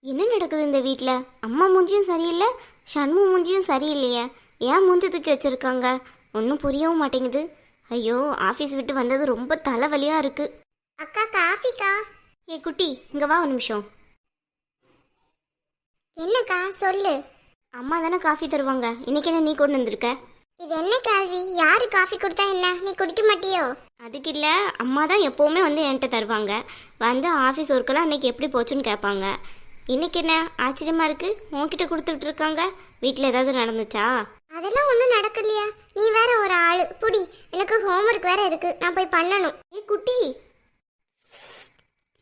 என்ன நடக்குது இந்த வீட்டில்? அம்மா மூஞ்சியும் சரியில்லை, ஷண்மு மூஞ்சியும் சரியில்லையே. ஏன் மூஞ்சி தூக்கி வச்சிருக்காங்க? ஒன்றும் புரியவும் மாட்டேங்குது. ஐயோ, ஆஃபீஸ் விட்டு வந்தது ரொம்ப தலைவலியாக இருக்கு. அக்கா காஃபிக்கா? ஏ குட்டி, இங்கே வா ஒரு நிமிஷம். என்னக்கா சொல்லு. அம்மா தானே காஃபி தருவாங்க, இன்னைக்கு என்ன நீ கொண்டு வந்திருக்க? இது என்ன கேள்வி? யாரு காஃபி கொடுத்தா என்ன, நீ குடிக்க மாட்டியோ? அதுக்கு இல்லை, அம்மா தான் எப்போவுமே வந்து என்கிட்ட தருவாங்க. வந்து ஆஃபீஸ் ஒர்க்கெல்லாம் அன்னைக்கு எப்படி போச்சுன்னு கேட்பாங்க. இன்னைக்கு என்ன ஆச்சரியமா இருக்கு, உன்கிட்ட கொடுத்துட்டு இருக்காங்க. வீட்டில் ஏதாவது நடந்துச்சா? அதெல்லாம் ஒன்றும் நடக்கலையா? நீ வேற ஒரு ஆளு புடி. எனக்கு ஹோம்ஒர்க் வேற இருக்கு, நான் போய் பண்ணணும். ஏ குட்டி,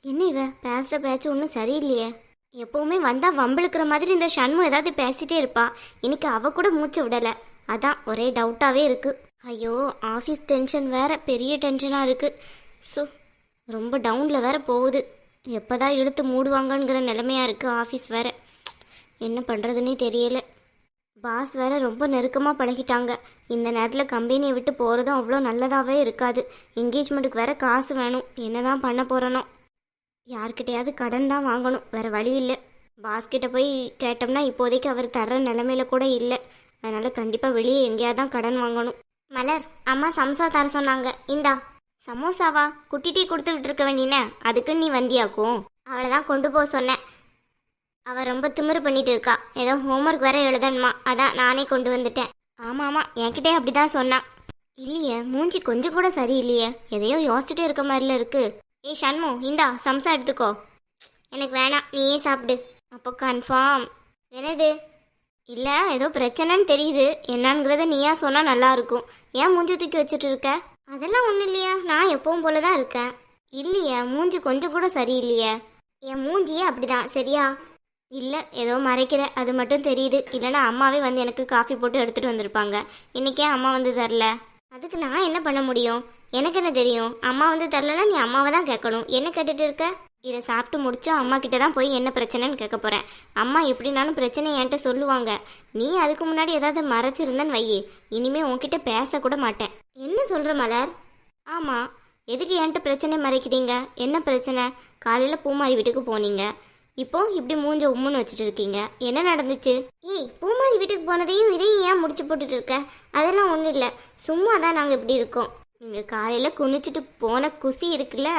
என்ன இவ பேசுகிற பேச்சு ஒன்றும் சரியில்லையே. எப்போவுமே வந்தால் வம்பிழுக்கிற மாதிரி இந்த ஷண்மு ஏதாவது பேசிட்டே இருப்பா. இன்னைக்கு அவ கூட மூச்சு விடலை, அதான் ஒரே டவுட்டாகவே இருக்கு. ஐயோ, ஆஃபீஸ் டென்ஷன் வேற பெரிய டென்ஷனாக இருக்கு. ஸோ ரொம்ப டவுனில் வேற போகுது. எப்போதான் இழுத்து மூடுவாங்கங்கிற நிலைமையாக இருக்குது ஆஃபீஸ் வேற. என்ன பண்ணுறதுன்னே தெரியல. பாஸ் வேற ரொம்ப நெருக்கமாக பழகிட்டாங்க. இந்த நேரத்தில் கம்பெனியை விட்டு போகிறதும் அவ்வளோ நல்லதாகவே இருக்காது. என்கேஜ்மெண்ட்டுக்கு வேற காசு வேணும். என்ன தான் பண்ண போகிறனோ? யார்கிட்டையாவது கடன் தான் வாங்கணும், வேறு வழி இல்லை. பாஸ்கிட்ட போய் கேட்டோம்னா இப்போதைக்கு அவர் தர்ற நிலமையில கூட இல்லை. அதனால் கண்டிப்பாக வெளியே எங்கேயாவது தான் கடன் வாங்கணும். மலர், அம்மா சம்சா தர சொன்னாங்க, இந்தா. சமோசாவா? குட்டி டீ கொடுத்து விட்டுருக்க வேண்டினே, அதுக்கு நீ வந்தியாக்கும். அவளை தான் கொண்டு போக சொன்னேன். அவள் ரொம்ப திமிரு பண்ணிட்டு இருக்கா, ஏதோ ஹோம்ஒர்க் வேற எழுதணுமா, அதான் நானே கொண்டு வந்துட்டேன். ஆமாம் ஆமாம், என்கிட்டே அப்படி தான் சொன்னான். இல்லையே, மூஞ்சி கொஞ்சம் கூட சரியில்லையே, எதையோ யோசிச்சுட்டே இருக்க மாதிரில இருக்கு. ஏய் ஷண்மு, இந்தா சம்சா எடுத்துக்கோ. எனக்கு வேணாம், நீயே சாப்பிடு. அப்போ கன்ஃபார்ம். என்னது? இல்லை, ஏதோ பிரச்சனைன்னு தெரியுது. என்னங்கிறத நீயா சொன்னால் நல்லாயிருக்கும். ஏன் மூஞ்சி தூக்கி வச்சுட்டு இருக்க? அதெல்லாம் ஒன்றும் இல்லையா, நான் எப்பவும் போல தான் இருக்கேன். இல்லையே, மூஞ்சி கொஞ்சம் கூட சரியில்லையே. என் மூஞ்சியே அப்படிதான், சரியா? இல்லை, ஏதோ மறைக்கிற, அது மட்டும் தெரியுது. இல்லைனா அம்மாவே வந்து எனக்கு காஃபி போட்டு எடுத்துகிட்டு வந்திருப்பாங்க. இன்றைக்கே அம்மா வந்து தரல. அதுக்கு நான் என்ன பண்ண முடியும்? எனக்கு என்ன தெரியும்? அம்மா வந்து தரலன்னா நீ அம்மாவை தான் கேட்கணும். என்ன கேட்டுட்டு இருக்க? இதை சாப்பிட்டு முடிச்சா அம்மா கிட்ட தான் போய் என்ன பிரச்சனைன்னு கேட்க போகிறேன். அம்மா எப்படினாலும் பிரச்சனை என்கிட்ட சொல்லுவாங்க. நீ அதுக்கு முன்னாடி ஏதாவது மறைச்சிருந்தேன்னு வையே, இனிமே உன்கிட்ட பேசக்கூட மாட்டேன். என்ன சொல்கிற மலர்? ஆமாம், எதுக்கு என்கிட்ட பிரச்சனை மறைக்கிறீங்க? என்ன பிரச்சனை? காலையில் பூமாரி வீட்டுக்கு போனீங்க, இப்போ இப்படி மூஞ்ச உம்முன்னு வச்சுட்டு இருக்கீங்க. என்ன நடந்துச்சு? ஏய், பூமாரி வீட்டுக்கு போனதையும் இதையும் ஏன் முடிச்சு போட்டுட்டு இருக்க? அதெல்லாம் ஒன்றும் இல்லை, சும்மா தான் நாங்கள் இப்படி இருக்கோம். நீங்கள் காலையில் குனிச்சிட்டு போன குசி இருக்குல்ல,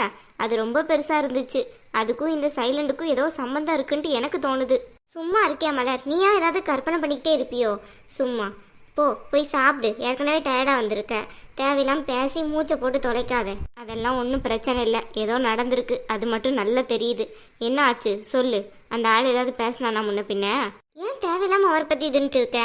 அது ரொம்ப பெருசாக இருந்துச்சு. அதுக்கும் இந்த சைலண்டுக்கும் ஏதோ சம்மந்தம் இருக்குன்ட்டு எனக்கு தோணுது. சும்மா இருக்கியா மலர்? நீயா ஏதாவது கற்பனை பண்ணிக்கிட்டே இருப்பியோ? சும்மா போய் சாப்பிடு, ஏற்கனவே டயர்டாக வந்திருக்க. தேவையில்லாமல் பேசி மூச்சை போட்டு தொலைக்காத. அதெல்லாம் ஒன்றும் பிரச்சனை இல்லை, ஏதோ நடந்திருக்கு, அது மட்டும் நல்லா தெரியுது. என்ன ஆச்சு சொல்லு. அந்த ஆள் ஏதாவது பேசினானா முன்ன பின்ன? ஏன் தேவையில்லாமல் அவரை பற்றி இதுன்ட்டு இருக்க?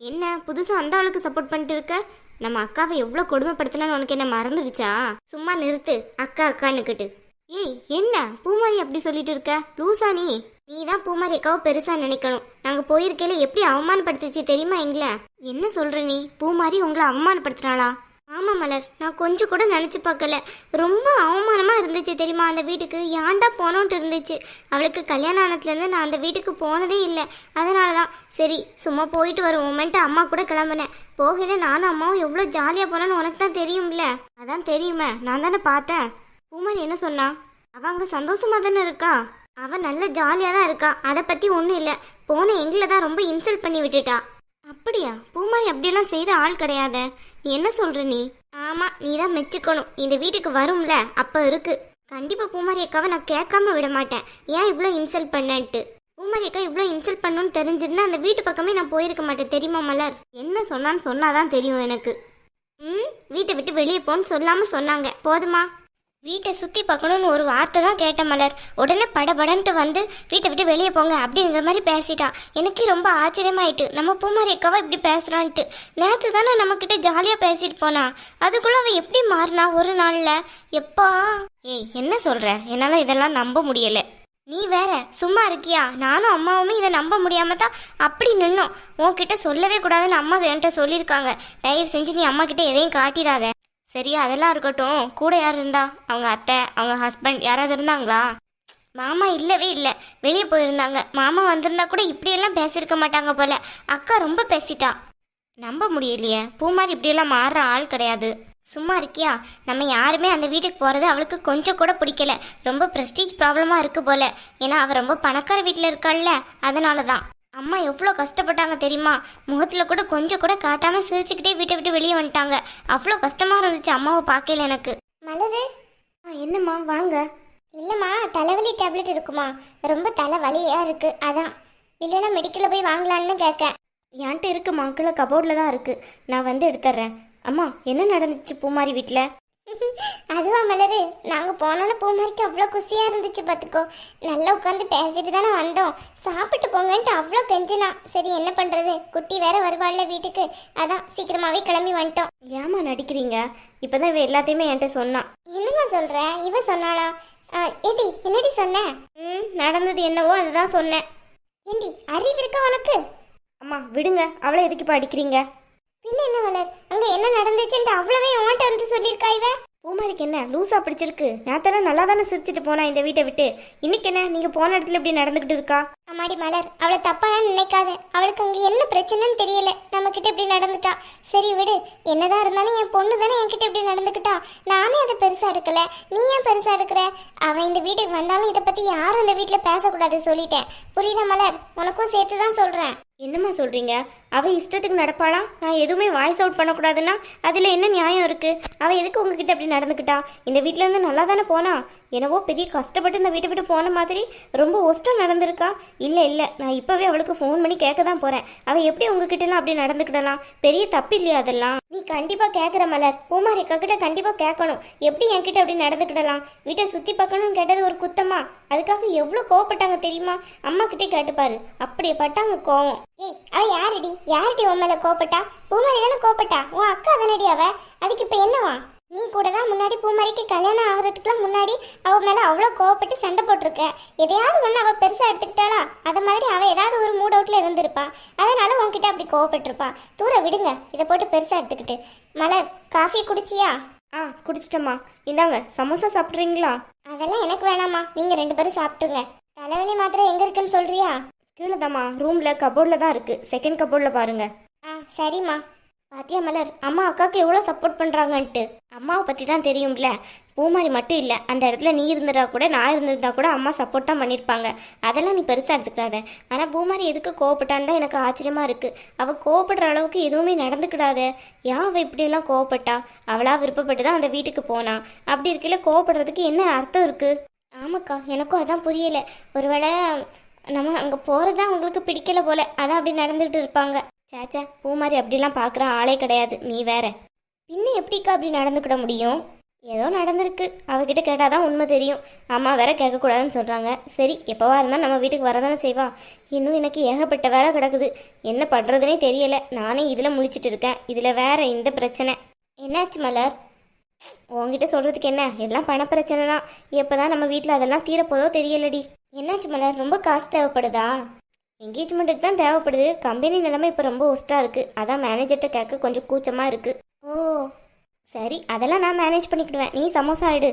என்ன புதுசாக அந்த ஆளுக்கு சப்போர்ட் பண்ணிட்டு இருக்க? நம்ம அக்காவை எவ்வளோ கொடுமைப்படுத்தினான்னு உனக்கு என்ன மறந்துடுச்சா? சும்மா நிறுத்து, அக்கா அக்கான்னுக்கிட்டு. ஏய், என்ன பூமாரி அப்படி சொல்லிட்டு இருக்க? லூசா நீ? நீ தான் பூமாரி அக்காவை பெருசா நினைக்கணும். நாங்கள் போயிருக்கையில எப்படி அவமானப்படுத்துச்சு தெரியுமா எங்களை? என்ன சொல்ற நீ? பூமாரி உங்களை அவமானப்படுத்தினாளா? ஆமா மலர், நான் கொஞ்சம் கூட நினச்சி பார்க்கல. ரொம்ப அவமானமாக இருந்துச்சு தெரியுமா? அந்த வீட்டுக்கு ஏன்டா போனோன்ட்டு இருந்துச்சு. அவளுக்கு கல்யாணம் ஆனதுலேருந்து நான் அந்த வீட்டுக்கு போனதே இல்லை. அதனால தான் சரி சும்மா போயிட்டு வரும் மொமெண்ட்டு அம்மா கூட கிளம்புனேன். போகல நானும் அம்மாவும் எவ்வளோ ஜாலியாக போனான்னு உனக்கு தான் தெரியும்ல. அதான் தெரியுமே, நான் தானே பார்த்தேன். பூமாரி என்ன சொன்னா? அவள் அங்கே சந்தோஷமாக தானே இருக்கா. அவள் நல்ல ஜாலியாக தான் இருக்கா, அதை பற்றி ஒன்றும் இல்லை. போன எங்களை தான் ரொம்ப இன்சல்ட் பண்ணி விட்டுட்டா. அப்படியா? பூமாரி அப்படியெல்லாம் செய்கிற ஆள் கிடையாது. நீ என்ன சொல்கிற நீ? ஆமாம், நீ தான் மெச்சுக்கணும். இந்த வீட்டுக்கு வரும்ல அப்போ இருக்கு. கண்டிப்பாக பூமாரி அக்காவை நான் கேட்காம விட மாட்டேன். ஏன் இவ்வளோ இன்சல்ட் பண்ணேன்ட்டு. பூமாரி அக்கா இவ்வளோ இன்சல்ட் பண்ணணும்னு தெரிஞ்சிருந்தா அந்த வீட்டு பக்கமே நான் போயிருக்க மாட்டேன் தெரியுமா மலர்? என்ன சொன்னான்னு சொன்னாதான் தெரியும் எனக்கு. வீட்டை விட்டு வெளியே போன்னு சொல்லாமல் சொன்னாங்க, போதுமா? வீட்டை சுற்றி பார்க்கணுன்னு ஒரு வார்த்தை தான் கேட்ட மலர். உடனே படபடன்ட்டு வந்து வீட்டை விட்டு வெளியே போங்க அப்படிங்கிற மாதிரி பேசிட்டான். எனக்கு ரொம்ப ஆச்சரியமாயிட்டு, நம்ம பூமாரி அக்காவா இப்படி பேசுகிறான்ட்டு. நேற்று தானே நம்மக்கிட்ட ஜாலியாக பேசிட்டு போனா, அதுக்குள்ளே அவள் எப்படி மாறினா ஒரு நாளில்? எப்பா? ஏய், என்ன சொல்கிற? என்னால் இதெல்லாம் நம்ப முடியலை. நீ வேற சும்மா இருக்கியா? நானும் அம்மாவுமே இதை நம்ப முடியாம தான் அப்படி நின்னோம். உன்கிட்ட சொல்லவே கூடாதுன்னு அம்மா என்கிட்ட சொல்லியிருக்காங்க. தயவு செஞ்சு நீ அம்மா கிட்ட எதையும் காட்டிடாத, சரியா? அதெல்லாம் இருக்கட்டும், கூட யார் இருந்தா? அவங்க அத்தை, அவங்க ஹஸ்பண்ட் யாராவது இருந்தாங்களா? மாமா இல்லவே இல்லை, வெளியே போயிருந்தாங்க. மாமா வந்திருந்தா கூட இப்படியெல்லாம் பேசியிருக்க மாட்டாங்க போல. அக்கா ரொம்ப பேசிட்டா. நம்ப முடியலையே, பூமாரி இப்படியெல்லாம் மாறுற ஆள் கிடையாது. சும்மா இருக்கியா? நம்ம யாருமே அந்த வீட்டுக்கு போகிறது அவளுக்கு கொஞ்சம் கூட பிடிக்கல. ரொம்ப ப்ரெஸ்டீஜ் ப்ராப்ளமாக இருக்குது போல. ஏன்னா அவள் ரொம்ப பணக்கார வீட்டில் இருக்காள்ல, அதனால தான். அம்மா எவ்வளோ கஷ்டப்பட்டாங்க தெரியுமா? முகத்தில் கூட கொஞ்சம் கூட காட்டாமல் சிரிச்சுக்கிட்டே வீட்டை விட்டு வெளியே வந்துட்டாங்க. அவ்வளோ கஷ்டமாக இருந்துச்சு அம்மாவை பார்க்கல எனக்கு. மலரு, என்னம்மா வாங்க. இல்லைம்மா, தலைவலி டேப்லெட் இருக்குமா? ரொம்ப தலைவலியாக இருக்குது, அதான். இல்லைன்னா மெடிக்கலில் போய் வாங்கலான்னு கேட்க. என்கிட்ட இருக்குமா, கீழே கபோர்டில் தான் இருக்குது. நான் வந்து எடுத்துட்றேன். அம்மா, என்ன நடந்துச்சு பூமாரி வீட்டில்? அதுவா மலரு, நாங்கள் போனோன்னு பூமாரிக்கு அவ்வளோ குசியாக இருந்துச்சு பார்த்துக்கோ. நல்லா உட்காந்து பேசிட்டு தானே வந்தோம். சாப்பிட்டு போங்கன்ட்டு அவ்வளோ கெஞ்சினா. சரி என்ன பண்ணுறது, குட்டி வேற வருவாள்ல வீட்டுக்கு, அதான் சீக்கிரமாகவே கிளம்பி வந்துட்டோம். ஏமா நடிக்கிறீங்க? இப்போ தான் இவ எல்லாத்தையுமே என்கிட்ட சொன்னான். என்னம்மா சொல்கிற? இவ சொன்னாளா? ஏடி என்னடி சொன்ன? நடந்தது என்னவோ அதுதான் சொன்னேன். ஏண்டி அறிவு இருக்கா உனக்கு? அம்மா விடுங்க, அவளை எதுக்கு இப்போ அடிக்கிறீங்க? பின்ன என்ன மலர், அங்க என்ன நடந்துச்சுன்ட்டு அவ்வளவே உன்கிட்ட வந்து சொல்லியிருக்கா இவ? பூமாரிக்கு என்ன லூசா பிடிச்சிருக்கு? நேத்தெல்லாம் நல்லா தானே சிரிச்சிட்டு போனா இந்த வீட்டை விட்டு. இன்னைக்கு என்ன நீங்க போன இடத்துல இப்படி நடந்துகிட்டு இருக்கா? அம்மாடி மலர், அவளை தப்பாலாம் நினைக்காத. அவளுக்கு அங்க என்ன பிரச்சனைன்னு தெரியல, நம்ம கிட்ட இப்படி நடந்துட்டா. சரி விடு, என்னதான் இருந்தாலும் என் பொண்ணு தானே என்கிட்ட இப்படி நடந்துக்கிட்டா. நானே அதை பெருசா எடுக்கல, நீ ஏன் பெருசா எடுக்கிற? அவன் இந்த வீட்டுக்கு வந்தாலும் இதை பத்தி யாரும் இந்த வீட்டுல பேசக்கூடாது சொல்லிட்டேன். புரியுதா மலர்? உனக்கும் சேர்த்து தான் சொல்றேன். என்னம்மா சொல்றீங்க? அவ இஷ்டத்துக்கு நடப்பாளா? நான் எதுவுமே வாய்ஸ் அவுட் பண்ணக்கூடாதுன்னா அதுல என்ன நியாயம் இருக்கு? அவ எதுக்கு உங்ககிட்ட அப்படி நடந்துக்கிட்டா? இந்த வீட்டுல இருந்து நல்லா தானே போனா. என்னவோ பெரிய கஷ்டப்பட்டு இந்த வீட்டை விட்டு போன மாதிரி ரொம்ப ஒஸ்டம் நடந்திருக்கா? இல்ல நான் இப்பவே அவளுக்கு ஃபோன் பண்ணி கேட்க தான் போறேன். அவ எப்படி உங்ககிட்டலாம் அப்படி நடந்துக்கிடலாம்? பெரிய தப்பு இல்லையா அதெல்லாம்? நீ கண்டிப்பா கேட்குற மலர். பூமாரி அக்கா கிட்ட கண்டிப்பா கேட்கணும், எப்படி என்கிட்ட அப்படி நடந்துக்கிடலாம்? வீட்டை சுத்தி பார்க்கணும்னு கேட்டது ஒரு குத்தமா? அதுக்காக எவ்வளோ கோவப்பட்டாங்க தெரியுமா? அம்மா கிட்டே கேட்டுப்பாரு, அப்படியே பட்டாங்க கோவம். ஏய், அவ யாரடி உன் மேல கோவப்பட்டா? பூமாரி தானே கோவப்பட்டா, உன் அக்கா தானடி அவ. அதுக்கு இப்ப என்னவா? நீ கூட தான் முன்னாடி பூமாரிக்கு கல்யாணம் ஆகிறதுக்குலாம் முன்னாடி அவ மேல அவ்வளோ கோவப்பட்டு சண்டை போட்டிருக்க. எதையாவது ஒன்று அவ பெருசா எடுத்துக்கிட்டாளா? அதை மாதிரி அவ ஏதாவது ஒரு மூட் அவுட்ல இருந்திருப்பா, அதனால உன்கிட்ட அப்படி கோவப்பட்டிருப்பா. தூர விடுங்க, இதை போட்டு பெருசா எடுத்துக்கிட்டு. மலர், காஃபி குடிச்சியா? குடிச்சிட்டம்மா. இந்தாங்க சமோசா சாப்பிட்றீங்களா? அதெல்லாம் எனக்கு வேணாம்மா, நீங்க 2 பேரும் சாப்பிட்டுங்க. தலைவலி மாத்திரை எங்க இருக்குன்னு சொல்றியா? கீழே தாம்மா, ரூம்ல கபோர்டில் தான் இருக்கு. செகண்ட் கபோர்டில் பாருங்க. சரிம்மா. பாத்தியா மலர், அம்மா அக்காவுக்கு எவ்வளோ சப்போர்ட் பண்ணுறாங்கன்ட்டு. அம்மாவை பற்றி தான் தெரியும்ல. பூமாரி மட்டும் இல்லை, அந்த இடத்துல நீ இருந்திருந்தா கூட நான் இருந்திருந்தா கூட அம்மா சப்போர்ட் தான் பண்ணியிருப்பாங்க. அதெல்லாம் நீ பெருசாக எடுத்துக்கிடாத. ஆனால் பூமாரி எதுக்கு கோவப்பட்டான்னு தான் எனக்கு ஆச்சரியமாக இருக்குது. அவள் கோவப்படுற அளவுக்கு எதுவுமே நடந்துக்கிடாத. ஏன் அவள் இப்படியெல்லாம் கோவப்பட்டா? அவளா விருப்பப்பட்டு தான் அந்த வீட்டுக்கு போனா. அப்படி இருக்கல கோவப்படுறதுக்கு என்ன அர்த்தம் இருக்குது? ஆமாக்கா, எனக்கும் அதான் புரியலை. ஒருவேளை நம்ம அங்கே போகிறது அவங்களுக்கு பிடிக்கல போல, அதான் அப்படி நடந்துகிட்டு இருப்பாங்க. சேச்சா, பூமாரி அப்படிலாம் பார்க்குற ஆளே கிடையாது, நீ வேற. பின்ன எப்படிக்கா அப்படி நடந்துக்கிட முடியும்? ஏதோ நடந்திருக்கு, அவகிட்ட கேட்டால் தான் உண்மை தெரியும். அம்மா வேற கேட்கக்கூடாதுன்னு சொல்கிறாங்க. சரி, எப்போவா இருந்தால் நம்ம வீட்டுக்கு வரதானே செய்வா. இன்னும் எனக்கு ஏகப்பட்ட வேலை கிடக்குது, என்ன பண்ணுறதுனே தெரியலை. நானே இதில் முழிச்சிட்டு இருக்கேன், இதில் வேற இந்த பிரச்சனை. என்னாச்சு மலர்? உங்ககிட்ட சொல்கிறதுக்கு என்ன, எல்லாம் பணப்பிரச்சனை தான். எப்போ தான் நம்ம வீட்டில் அதெல்லாம் தீரப்போதோ தெரியலடி. என்னாச்சு மலர், ரொம்ப காசு தேவைப்படுதா? என்கேஜ்மெண்ட்டுக்கு தான் தேவைப்படுது. கம்பெனி நிலைமை இப்போ ரொம்ப ஒஸ்ட்டாக இருக்குது, அதான் மேனேஜர்கிட்ட கேட்க கொஞ்சம் கூச்சமாக இருக்குது. ஓ சரி, அதெல்லாம் நான் மேனேஜ் பண்ணிக்கிடுவேன். நீ சமோசா எடு,